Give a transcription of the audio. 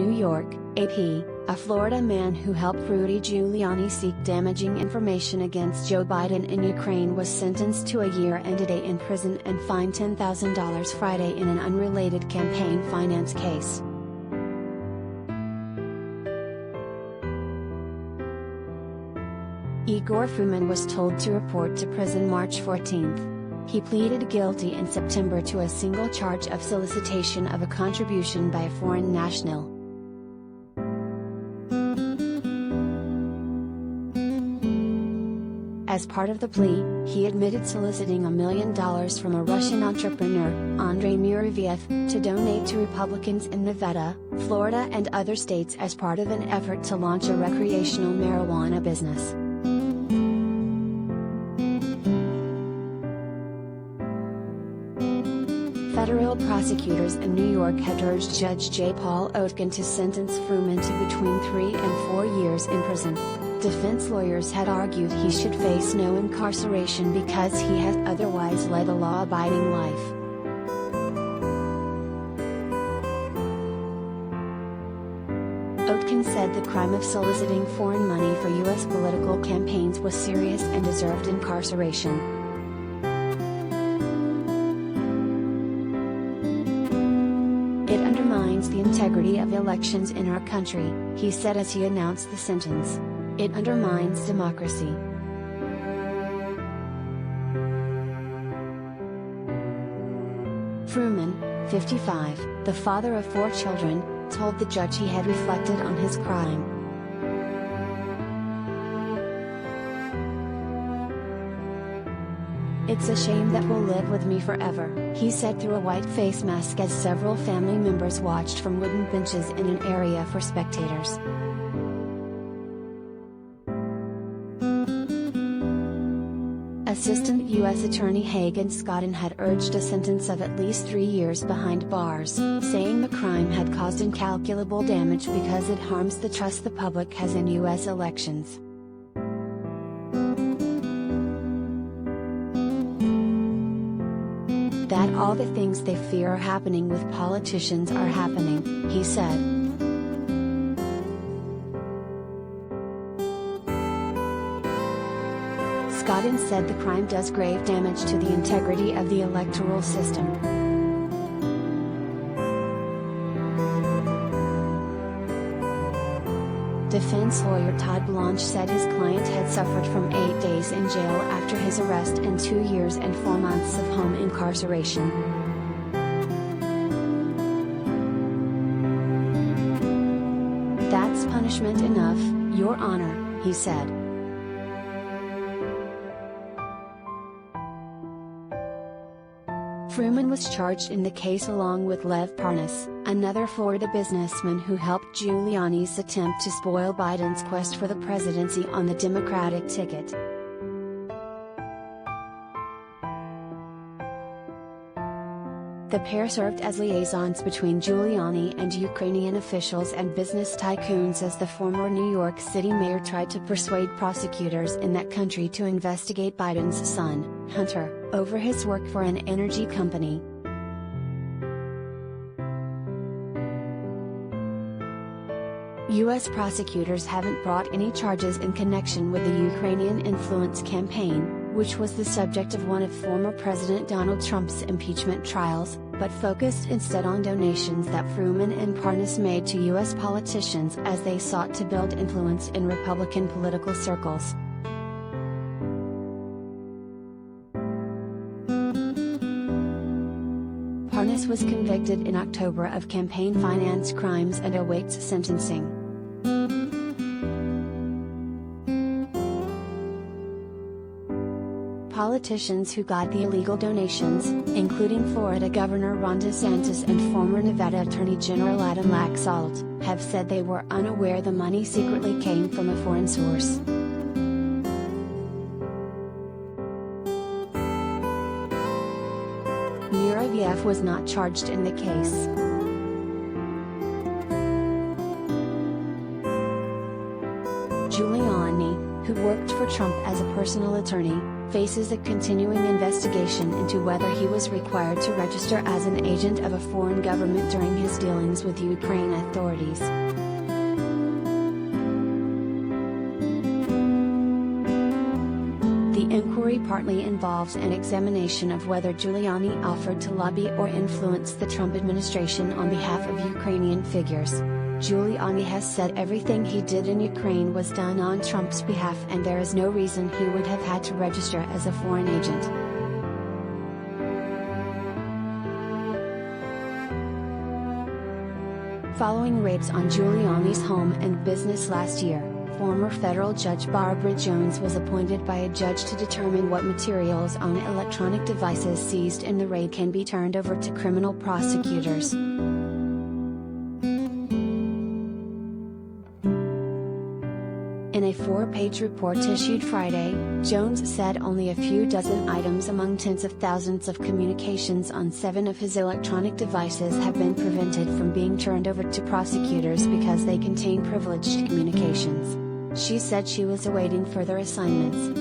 New York, AP, a Florida man who helped Rudy Giuliani seek damaging information against Joe Biden in Ukraine was sentenced to a year and a day in prison and fined $10,000 Friday in an unrelated campaign finance case. Igor Fruman was told to report to prison March 14. He pleaded guilty in September to a single charge of solicitation of a contribution by a foreign national. As part of the plea, he admitted soliciting $1 million from a Russian entrepreneur, Andrei Muravyev, to donate to Republicans in Nevada, Florida and other states as part of an effort to launch a recreational marijuana business. Federal prosecutors in New York had urged Judge J. Paul Oetken to sentence Fruman to between 3 and 4 years in prison. Defense lawyers had argued he should face no incarceration because he has otherwise led a law-abiding life. Oetken said the crime of soliciting foreign money for U.S. political campaigns was serious and deserved incarceration. It undermines the integrity of elections in our country, he said as he announced the sentence. It undermines democracy. Fruman, 55, the father of 4 children, told the judge he had reflected on his crime. "It's a shame that will live with me forever," he said through a white face mask as several family members watched from wooden benches in an area for spectators. Assistant U.S. Attorney Hagan Scotton had urged a sentence of at least 3 years behind bars, saying the crime had caused incalculable damage because it harms the trust the public has in U.S. elections. That all the things they fear are happening with politicians are happening, he said. Scotton said the crime does grave damage to the integrity of the electoral system. Defense lawyer Todd Blanche said his client had suffered from 8 days in jail after his arrest and 2 years and 4 months of home incarceration. "That's punishment enough, Your Honor," he said. Fruman was charged in the case along with Lev Parnas, another Florida businessman who helped Giuliani's attempt to spoil Biden's quest for the presidency on the Democratic ticket. The pair served as liaisons between Giuliani and Ukrainian officials and business tycoons as the former New York City mayor tried to persuade prosecutors in that country to investigate Biden's son, Hunter, over his work for an energy company. U.S. prosecutors haven't brought any charges in connection with the Ukrainian influence campaign, which was the subject of one of former President Donald Trump's impeachment trials, but focused instead on donations that Fruman and Parnas made to U.S. politicians as they sought to build influence in Republican political circles. Parnas was convicted in October of campaign finance crimes and awaits sentencing. Politicians who got the illegal donations, including Florida Governor Ron DeSantis and former Nevada Attorney General Adam Laxalt, have said they were unaware the money secretly came from a foreign source. Muravyev was not charged in the case. Giuliani, who worked for Trump as a personal attorney, faces a continuing investigation into whether he was required to register as an agent of a foreign government during his dealings with Ukraine authorities. inquiry partly involves an examination of whether Giuliani offered to lobby or influence the Trump administration on behalf of Ukrainian figures. Giuliani has said everything he did in Ukraine was done on Trump's behalf and there is no reason he would have had to register as a foreign agent. Following raids on Giuliani's home and business last year, former federal judge Barbara Jones was appointed by a judge to determine what materials on electronic devices seized in the raid can be turned over to criminal prosecutors. In a 4-page report issued Friday, Jones said only a few dozen items among tens of thousands of communications on 7 of his electronic devices have been prevented from being turned over to prosecutors because they contain privileged communications. She said she was awaiting further assignments.